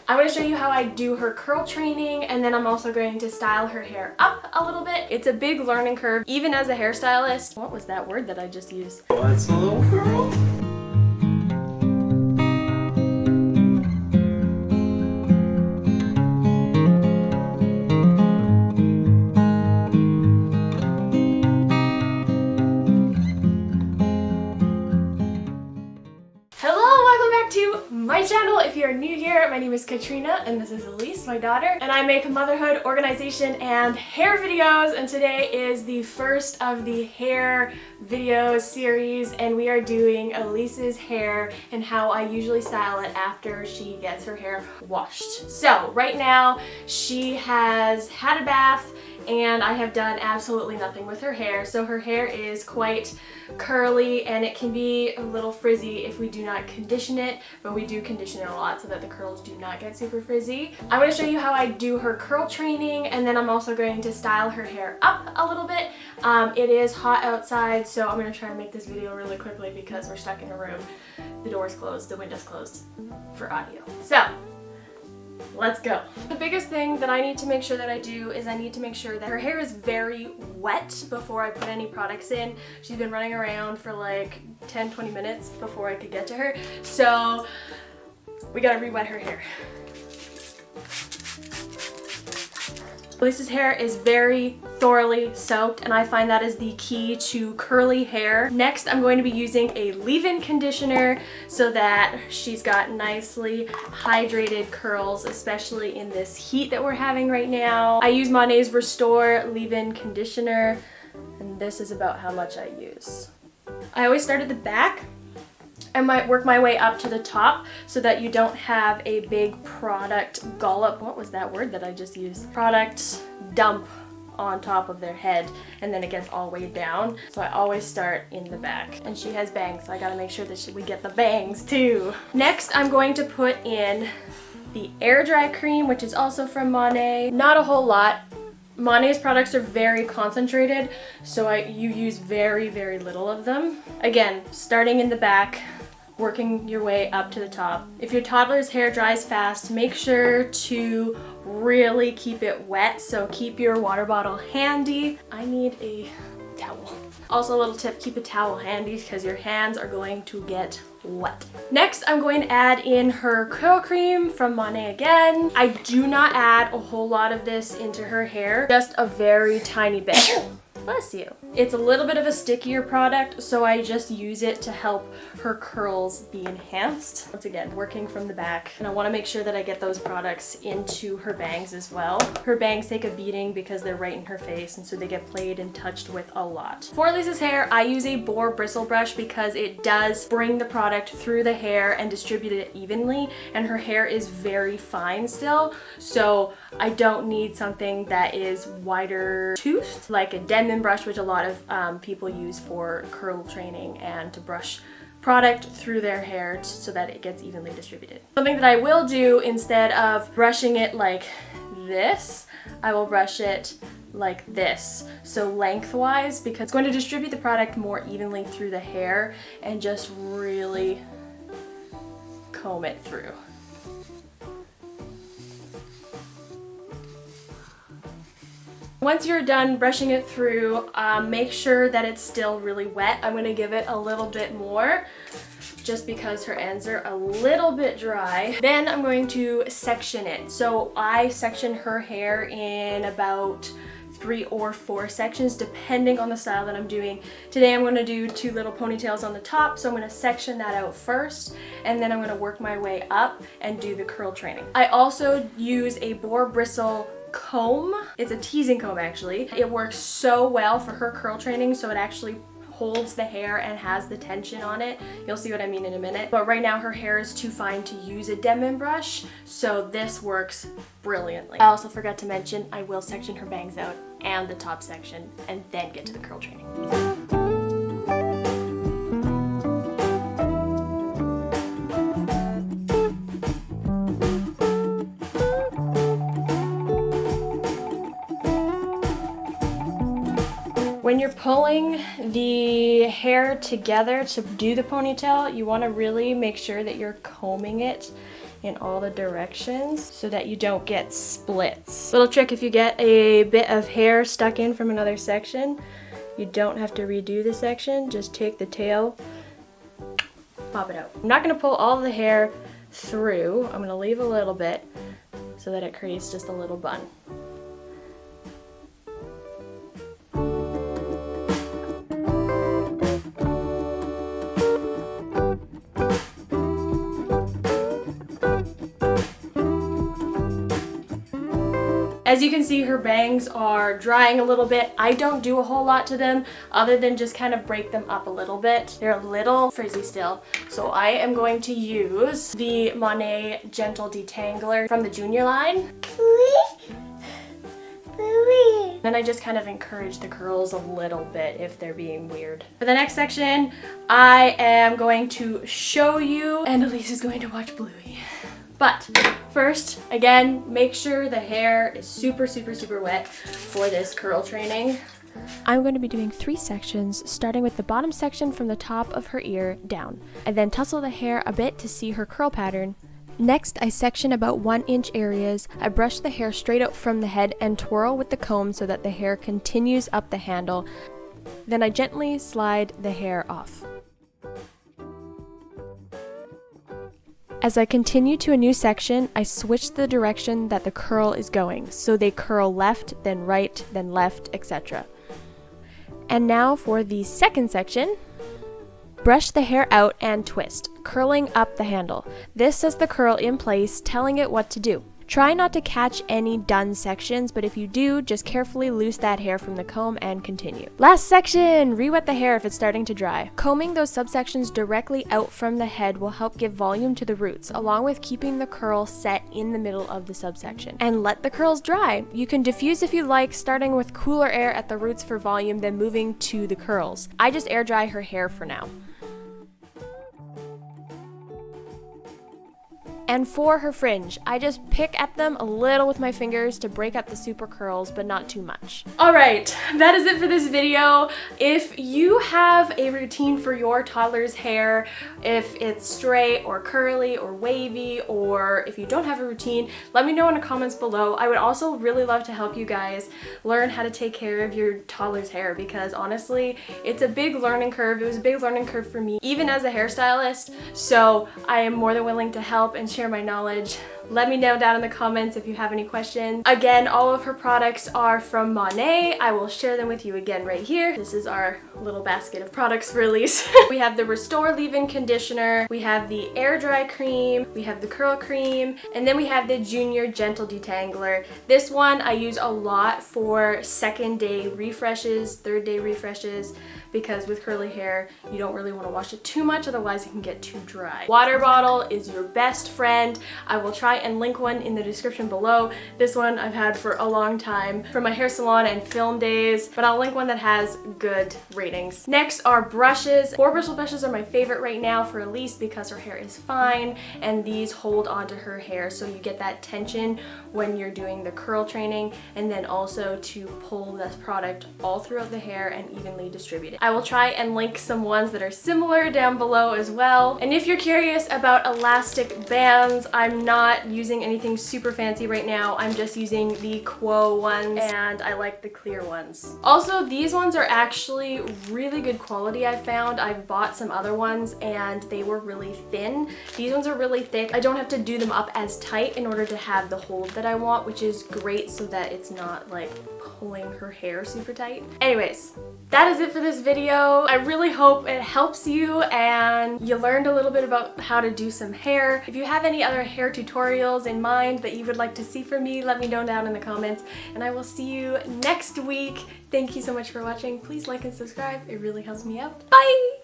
I'm going to show you how I do her curl training, and then I'm also going to style her hair up a little bit. It's a big learning curve, even as a hairstylist. What was that word that I just used? What's a little curl? To my channel. If you're new here, my name is Katrina and this is Elise, my daughter, and I make motherhood, organization, and hair videos, and today is the first of the hair video series, and we are doing Elise's hair and how I usually style it after she gets her hair washed. So right now she has had a bath and I have done absolutely nothing with her hair. So her hair is quite curly and it can be a little frizzy if we do not condition it, but we do condition it a lot so that the curls do not get super frizzy. I'm going to show you how I do her curl training, and then I'm also going to style her hair up a little bit. It is hot outside, so I'm going to try to make this video really quickly because we're stuck in a room. The door's closed, the window's closed for audio. So let's go. The biggest thing that I need to make sure that I do is I need to make sure that her hair is very wet before I put any products in. She's been running around for like 10-20 minutes before I could get to her, so we gotta re-wet her hair. Elise's hair is very thoroughly soaked, and I find that is the key to curly hair. Next, I'm going to be using a leave-in conditioner so that she's got nicely hydrated curls, especially in this heat that we're having right now. I use Monet's Restore leave-in conditioner, and this is about how much I use. I always start at the back. I might work my way up to the top so that you don't have a big product gollop. What was that word that I just used? Product dump on top of their head, and then it gets all the way down. So I always start in the back. And she has bangs, so I gotta make sure that we get the bangs too. Next, I'm going to put in the air dry cream, which is also from Monet. Not a whole lot. Monet's products are very concentrated, so you use very, very little of them. Again, starting in the back, working your way up to the top. If your toddler's hair dries fast, make sure to really keep it wet, so keep your water bottle handy. I need a towel. Also, a little tip, keep a towel handy because your hands are going to get wet. Next, I'm going to add in her curl cream from Monet again. I do not add a whole lot of this into her hair, just a very tiny bit. Bless you. It's a little bit of a stickier product, so I just use it to help her curls be enhanced. Once again, working from the back, and I want to make sure that I get those products into her bangs as well. Her bangs take a beating because they're right in her face, and so they get played and touched with a lot. For Elise's hair, I use a Boar bristle brush because it does bring the product through the hair and distribute it evenly, and her hair is very fine still, so I don't need something that is wider toothed, like a Denman brush, which a lot of people use for curl training and to brush product through their hair so that it gets evenly distributed. Something that I will do instead of brushing it like this, I will brush it like this, so lengthwise, because it's going to distribute the product more evenly through the hair and just really comb it through. Once you're done brushing it through, make sure that it's still really wet. I'm going to give it a little bit more just because her ends are a little bit dry. Then I'm going to section it. So I section her hair in about 3 or 4 sections depending on the style that I'm doing. Today I'm going to do 2 little ponytails on the top, so I'm going to section that out first, and then I'm going to work my way up and do the curl training. I also use a Boar bristle comb. It's a teasing comb actually. It works so well for her curl training, so it actually holds the hair and has the tension on it. You'll see what I mean in a minute. But right now her hair is too fine to use a Denman brush, so this works brilliantly. I also forgot to mention I will section her bangs out and the top section and then get to the curl training. When you're pulling the hair together to do the ponytail, you want to really make sure that you're combing it in all the directions so that you don't get splits. Little trick, if you get a bit of hair stuck in from another section, you don't have to redo the section, just take the tail, pop it out. I'm not gonna pull all the hair through, I'm gonna leave a little bit so that it creates just a little bun. As you can see, her bangs are drying a little bit. I don't do a whole lot to them other than just kind of break them up a little bit. They're a little frizzy still. So I am going to use the Monet Gentle Detangler from the Junior line. Then I just kind of encourage the curls a little bit if they're being weird. For the next section, I am going to show you, and Elise is going to watch Bluey. But first, again, make sure the hair is super wet for this curl training. I'm going to be doing 3 sections, starting with the bottom section from the top of her ear down. I then tussle the hair a bit to see her curl pattern. Next, I section about 1-inch areas. I brush the hair straight out from the head and twirl with the comb so that the hair continues up the handle. Then I gently slide the hair off. As I continue to a new section, I switch the direction that the curl is going, so they curl left, then right, then left, etc. And now for the second section. Brush the hair out and twist, curling up the handle. This sets the curl in place, telling it what to do. Try not to catch any done sections, but if you do, just carefully loose that hair from the comb and continue. Last section! Re-wet the hair if it's starting to dry. Combing those subsections directly out from the head will help give volume to the roots, along with keeping the curl set in the middle of the subsection. And let the curls dry. You can diffuse if you like, starting with cooler air at the roots for volume, then moving to the curls. I just air dry her hair for now. And for her fringe, I just pick at them a little with my fingers to break up the super curls, but not too much. Alright, that is it for this video. If you have a routine for your toddler's hair, if it's straight or curly or wavy, or if you don't have a routine, let me know in the comments below. I would also really love to help you guys learn how to take care of your toddler's hair, because honestly, it's a big learning curve. It was a big learning curve for me, even as a hairstylist, so I am more than willing to help and share my knowledge. Let me know down in the comments if you have any questions. Again, all of her products are from Monet. I will share them with you again right here. This is our little basket of products for Elise. We have the Restore Leave-In Conditioner, we have the Air Dry Cream, we have the Curl Cream, and then we have the Junior Gentle Detangler. This one I use a lot for 2nd day refreshes, 3rd day refreshes, because with curly hair, you don't really want to wash it too much, otherwise it can get too dry. Water bottle is your best friend. I will try and link one in the description below. This one I've had for a long time from my hair salon and film days, but I'll link one that has good ratings. Next are brushes. 4 bristle brushes are my favorite right now for Elise because her hair is fine and these hold onto her hair, so you get that tension when you're doing the curl training, and then also to pull this product all throughout the hair and evenly distribute it. I will try and link some ones that are similar down below as well. And if you're curious about elastic bands, I'm not using anything super fancy right now. I'm just using the Quo ones, and I like the clear ones. Also, these ones are actually really good quality, I found. I've bought some other ones and they were really thin. These ones are really thick. I don't have to do them up as tight in order to have the hold that I want, which is great so that it's not like pulling her hair super tight. Anyways, that is it for this video. I really hope it helps you and you learned a little bit about how to do some hair. If you have any other hair tutorials in mind that you would like to see from me, let me know down in the comments, and I will see you next week. Thank you so much for watching. Please like and subscribe. It really helps me out. Bye!